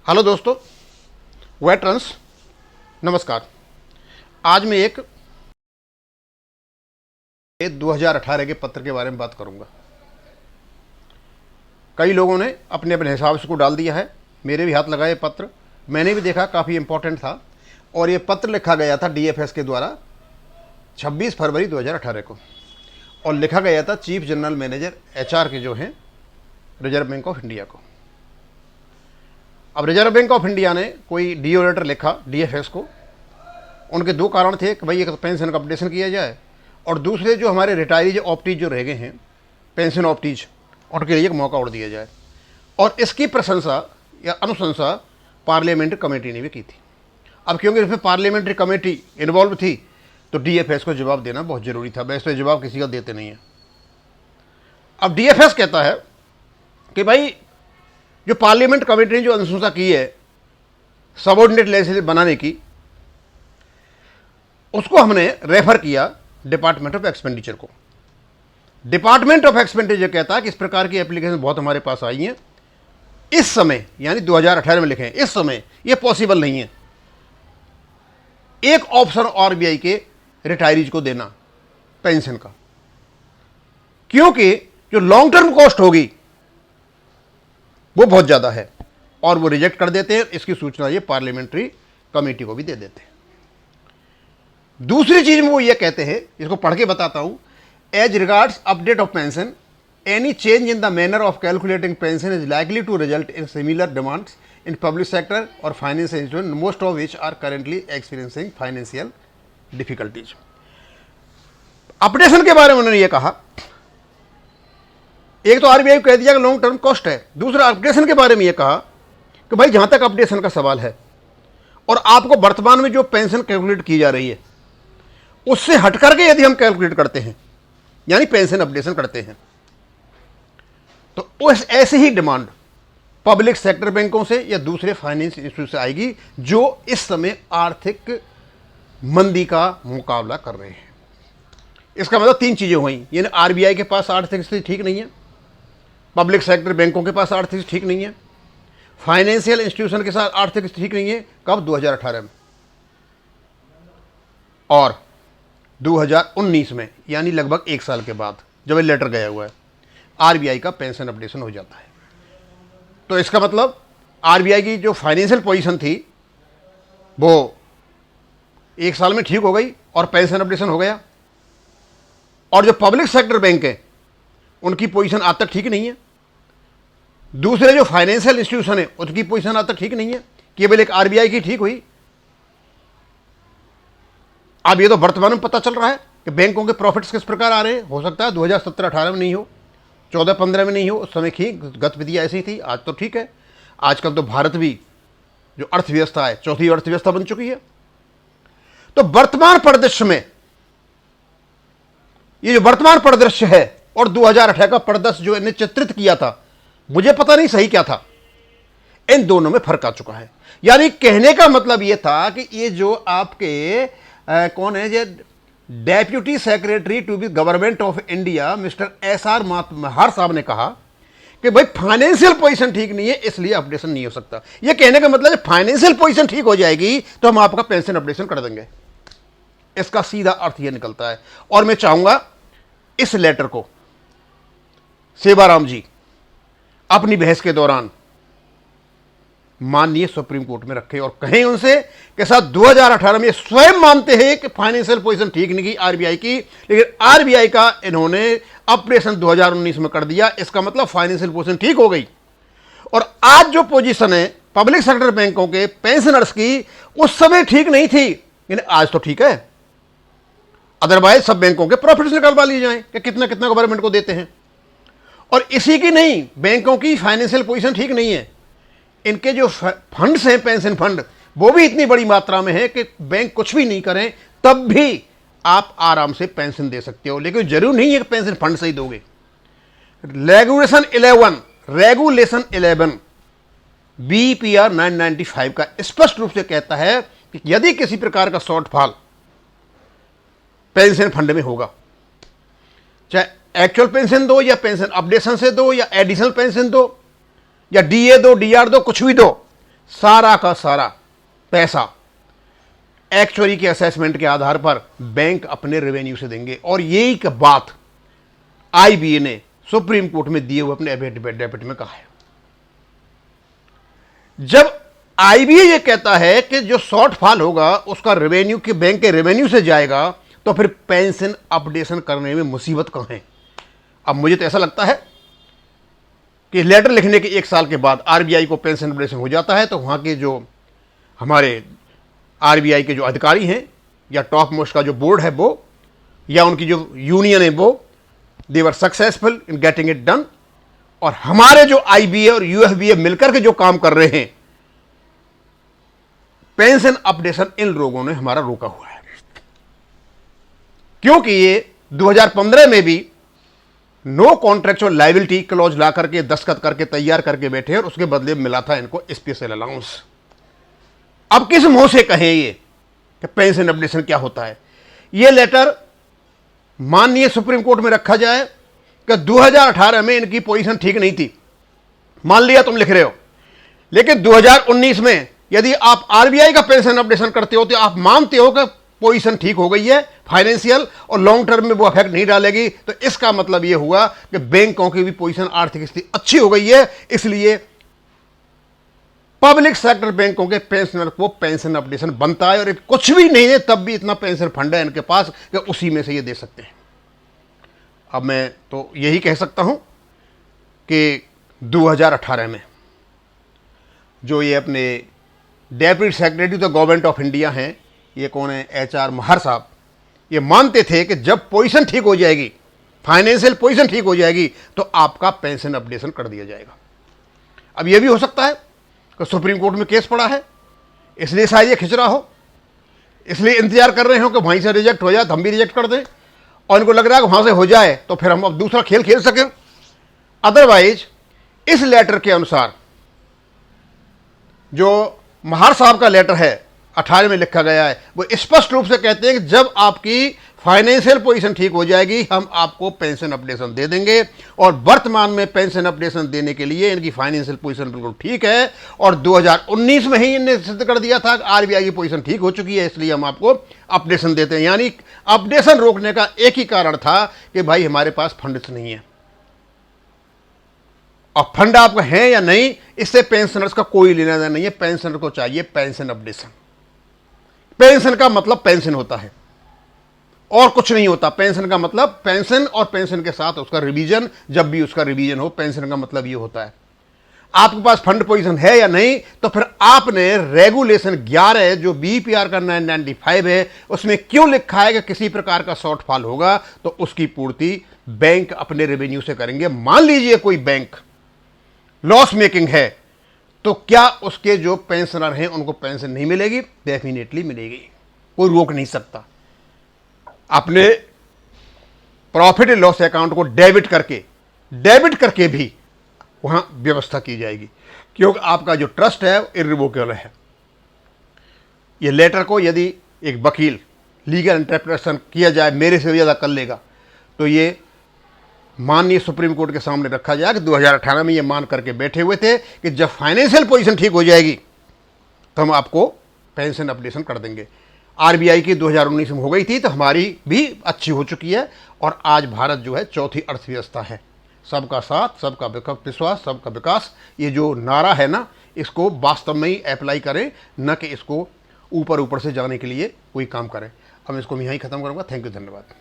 Hello दोस्तों, veterans नमस्कार। आज मैं एक 2018 के पत्र के बारे में बात करूंगा। कई लोगों ने अपने अपने हिसाब से इसको डाल दिया है, मेरे भी हाथ लगा ये पत्र, मैंने भी देखा, काफ़ी इम्पोर्टेंट था। और ये पत्र लिखा गया था डीएफएस के द्वारा 26 फरवरी 2018 को, और लिखा गया था चीफ जनरल मैनेजर एचआर के जो हैं रिजर्व बैंक ऑफ इंडिया को। अब रिजर्व बैंक ऑफ इंडिया ने कोई डीओ लेटर लिखा डीएफएस को। उनके दो कारण थे कि भाई एक तो पेंशन का अपडेशन किया जाए, और दूसरे जो हमारे रिटायरीज ऑप्टीज जो रह गए हैं, पेंशन ऑप्टीज, उनके लिए एक मौका और दिया जाए। और इसकी प्रशंसा या अनुशंसा पार्लियामेंट्री कमेटी ने भी की थी। अब क्योंकि इसमें पार्लियामेंट्री कमेटी इन्वॉल्व थी तो डीएफएस को जवाब देना बहुत ज़रूरी था। वैसे तो जवाब किसी का देते नहीं है। अब डीएफएस कहता है कि भाई जो पार्लियामेंट कमेटी ने जो अनुशंसा की है सबऑर्डिनेट लेजिस्लेशन बनाने की, उसको हमने रेफर किया डिपार्टमेंट ऑफ एक्सपेंडिचर को। डिपार्टमेंट ऑफ एक्सपेंडिचर कहता है कि इस प्रकार की एप्लीकेशन बहुत हमारे पास आई हैं, इस समय यानी 2018 में लिखे, इस समय ये पॉसिबल नहीं है एक ऑप्शन आरबीआई के रिटायरीज को देना पेंशन का, क्योंकि जो लॉन्ग टर्म कॉस्ट होगी वो बहुत ज़्यादा है, और वो रिजेक्ट कर देते हैं। इसकी सूचना ये पार्लियामेंट्री कमेटी को भी दे देते हैं। दूसरी चीज में वो ये कहते हैं, इसको पढ़ के बताता हूं, as regards update of pension, any change in the manner of calculating pension is likely to result in similar demands in public sector और financial institution, most of which are currently experiencing financial difficulties. Updation के बारे में उन्होंने ये कहा, एक तो RBI को कह दिया कि लॉन्ग टर्म कॉस्ट है, दूसरा अपडेशन के बारे में यह कहा कि भाई जहां तक अपडेशन का सवाल है और आपको वर्तमान में जो पेंशन कैलकुलेट की जा रही है उससे हट करके यदि हम कैलकुलेट करते हैं यानी पेंशन अपडेशन करते हैं, तो उस ऐसी ही डिमांड पब्लिक सेक्टर बैंकों से या दूसरे फाइनेंस इंस्टीट्यूट से आएगी जो इस समय आर्थिक मंदी का मुकाबला कर रहे हैं। इसका मतलब तीन चीजें हुई, यानी आरबीआई के पास आर्थिक स्थिति ठीक नहीं है, पब्लिक सेक्टर बैंकों के पास आर्थिक स्थिति ठीक नहीं है, फाइनेंशियल इंस्टीट्यूशन के साथ आर्थिक स्थिति ठीक नहीं है। कब? 2018 में। और 2019 में, यानी लगभग एक साल के बाद जब ये लेटर गया हुआ है, आरबीआई का पेंशन अपडेशन हो जाता है। तो इसका मतलब आरबीआई की जो फाइनेंशियल पोजीशन थी वो एक साल में ठीक हो गई और पेंशन अपडेशन हो गया, और जो पब्लिक सेक्टर बैंक है उनकी पोजीशन आज तक ठीक नहीं है, दूसरे जो फाइनेंशियल इंस्टीट्यूशन है उसकी पोजीशन आज तक ठीक नहीं है, केवल एक आरबीआई की ठीक हुई। अब ये तो वर्तमान में पता चल रहा है कि बैंकों के प्रॉफिट्स किस प्रकार आ रहे हैं। हो सकता है 2017-18 में नहीं हो, 14-15 में नहीं हो, उस समय की गतिविधियां ऐसी थी। आज तो ठीक है, आजकल तो भारत भी जो अर्थव्यवस्था है चौथी अर्थव्यवस्था बन चुकी है। तो वर्तमान परिदृश्य में ये जो वर्तमान परिदृश्य है और 2018 का परिदृश्य जो इन्हें चित्रित किया था, मुझे पता नहीं सही क्या था, इन दोनों में फर्क आ चुका है। यानी कहने का मतलब यह था कि ये जो आपके कौन है, ये deputy secretary to the government of India mister S R साहब ने कहा कि भाई फाइनेंशियल पोजीशन ठीक नहीं है, इसलिए अपडेशन नहीं हो सकता। यह कहने का मतलब फाइनेंशियल पोजीशन ठीक हो जाएगी तो हम आपका पेंशन अपडेशन कर देंगे। इसका सीधा अर्थ यह निकलता है। और मैं चाहूंगा इस लेटर को सेवाराम जी अपनी बहस के दौरान माननीय सुप्रीम कोर्ट में रखे और कहें उनसे कि साथ 2018 में स्वयं मानते हैं कि फाइनेंशियल पोजीशन ठीक नहीं की आरबीआई की, लेकिन आरबीआई का इन्होंने अपडेशन 2019 में कर दिया। इसका मतलब फाइनेंशियल पोजीशन ठीक हो गई। और आज जो पोजीशन है पब्लिक सेक्टर बैंकों के पेंशनर्स की, उस समय ठीक नहीं थी, लेकिन आज तो ठीक है। अदरवाइज सब बैंकों के प्रॉफिट्स निकलवा लिए जाएं कि कितना कितना गवर्नमेंट को देते हैं। और इसी की नहीं, बैंकों की फाइनेंशियल पोजीशन ठीक नहीं है, इनके जो फंड्स हैं पेंशन फंड वो भी इतनी बड़ी मात्रा में है कि बैंक कुछ भी नहीं करें तब भी आप आराम से पेंशन दे सकते हो, लेकिन जरूर नहीं है कि पेंशन फंड से ही दोगे। रेगुलेशन 11 बीपीआर 995 का स्पष्ट रूप से कहता है कि यदि किसी प्रकार का शॉर्टफॉल पेंशन फंड में होगा, चाहे एक्चुअल पेंशन दो या पेंशन अपडेशन से दो या एडिशनल पेंशन दो या डीए दो, डीआर दो, कुछ भी दो, सारा का सारा पैसा एक्चुअली के असेसमेंट के आधार पर बैंक अपने रेवेन्यू से देंगे। और यही की बात आईबीए ने सुप्रीम कोर्ट में दिए हुए अपने एफिडेविट में कहा है। जब आईबीए ये कहता है कि जो शॉर्टफॉल होगा उसका रेवेन्यू के बैंक के रेवेन्यू से जाएगा, तो फिर पेंशन अपडेशन करने में मुसीबत कहां है? अब मुझे तो ऐसा लगता है कि लेटर लिखने के 1 साल के बाद आरबीआई को पेंशन अपडेशन हो जाता है, तो वहां के जो हमारे आरबीआई के जो अधिकारी हैं या टॉप मोस्ट का जो बोर्ड है वो, या उनकी जो यूनियन है वो, they were successful in getting it done. और हमारे जो आईबीए और यूएफबीए मिलकर के जो काम कर रहे हैं, पेंशन अपडेशन इन लोगों ने हमारा रोका हुआ है। क्योंकि ये 2015 में भी नो कॉन्ट्रेक्चुअल लायबिलिटी क्लॉज ला करके दस्तखत करके तैयार करके बैठे और उसके बदले में मिला था इनको स्पेशल अलाउंस। अब किस मुंह से कहें ये कि पेंशन अपडेशन क्या होता है? ये लेटर माननीय सुप्रीम कोर्ट में रखा जाए कि 2018 में इनकी पोजीशन ठीक नहीं थी, मान लिया तुम लिख रहे हो, लेकिन 2019 में यदि आप आरबीआई का पेंशन अपडेशन करते हो तो आप मानते हो कि पोजीशन ठीक हो गई है फाइनेंशियल और लॉन्ग टर्म में वो इफेक्ट नहीं डालेगी, तो इसका मतलब यह हुआ कि बैंकों की भी पोजीशन आर्थिक स्थिति अच्छी हो गई है, इसलिए पब्लिक सेक्टर बैंकों के पेंशनर को पेंशन अपडेशन बनता है। और कुछ भी नहीं है तब भी इतना पेंशन फंड है इनके पास कि उसी में से ये दे सकते हैं। अब मैं तो यही कह सकता हूं कि 2018 में जो ये अपने deputy secretary the government of India हैं, ये कौन है, एचआर महर साहब, ये मानते थे कि जब पोजीशन ठीक हो जाएगी, फाइनेंशियल पोजीशन ठीक हो जाएगी, तो आपका पेंशन अपडेशन कर दिया जाएगा। अब यह भी हो सकता है कि सुप्रीम कोर्ट में केस पड़ा है, इसलिए शायद ये खिंच रहा हो, इसलिए इंतजार कर रहे हो कि वहीं से रिजेक्ट हो जाए तो हम भी रिजेक्ट कर दें, और इनको लग रहा है कि वहां से हो जाए तो फिर हम अब दूसरा खेल खेल सकें। अदरवाइज इस लेटर के अनुसार जो महार साहब का लेटर है 18 में लिखा गया है, वो स्पष्ट रूप से कहते हैं कि जब आपकी फाइनेंशियल पोजीशन ठीक हो जाएगी हम आपको पेंशन अपडेशन दे देंगे। और वर्तमान में पेंशन अपडेशन देने के लिए इनकी फाइनेंशियल पोजीशन बिल्कुल ठीक है, और 2019 में ही इन्हें सिद्ध कर दिया था कि आरबीआई की पोजीशन ठीक हो चुकी है, इसलिए हम आपको अपडेशन देते हैं। यानी अपडेशन रोकने का एक ही कारण था कि भाई हमारे पास फंड्स नहीं है, और फंड आपका है या नहीं इससे पेंशनर्स का कोई लेना देना नहीं है। पेंशनर को चाहिए पेंशन अपडेशन। पेंशन का मतलब पेंशन होता है और कुछ नहीं होता। पेंशन का मतलब पेंशन और पेंशन के साथ उसका रिवीजन, जब भी उसका रिवीजन हो, पेंशन का मतलब ये होता है। आपके पास फंड पोजीशन है या नहीं, तो फिर आपने रेगुलेशन 11 जो बीपीआर का 995 है उसमें क्यों लिखा है कि किसी प्रकार का शॉर्टफॉल होगा तो उसकी पूर्ति बैंक अपने रेवेन्यू से करेंगे। मान लीजिए कोई बैंक लॉस मेकिंग है, तो क्या उसके जो पेंशनर हैं उनको पेंशन नहीं मिलेगी? डेफिनेटली मिलेगी, कोई रोक नहीं सकता। अपने प्रॉफिट एंड लॉस अकाउंट को डेबिट करके भी वहां व्यवस्था की जाएगी, क्योंकि आपका जो ट्रस्ट है इर्रिवोकेबल है। ये लेटर को यदि एक वकील लीगल इंटरप्रिटेशन किया जाए, मेरे से ज़्यादा कर लेगा, तो ये माननीय सुप्रीम कोर्ट के सामने रखा जाए कि 2018 में ये मान करके बैठे हुए थे कि जब फाइनेंशियल पोजीशन ठीक हो जाएगी तो हम आपको पेंशन अपडेशन कर देंगे। आरबीआई की 2019 में हो गई थी, तो हमारी भी अच्छी हो चुकी है, और आज भारत जो है चौथी अर्थव्यवस्था है। सबका साथ, सबका विश्वास, सबका विकास, ये जो नारा है ना, इसको वास्तव में ही अप्लाई करें, न कि इसको ऊपर ऊपर से जाने के लिए कोई काम करें। अब इसको मैं यहीं ख़त्म करूँगा। थैंक यू, धन्यवाद।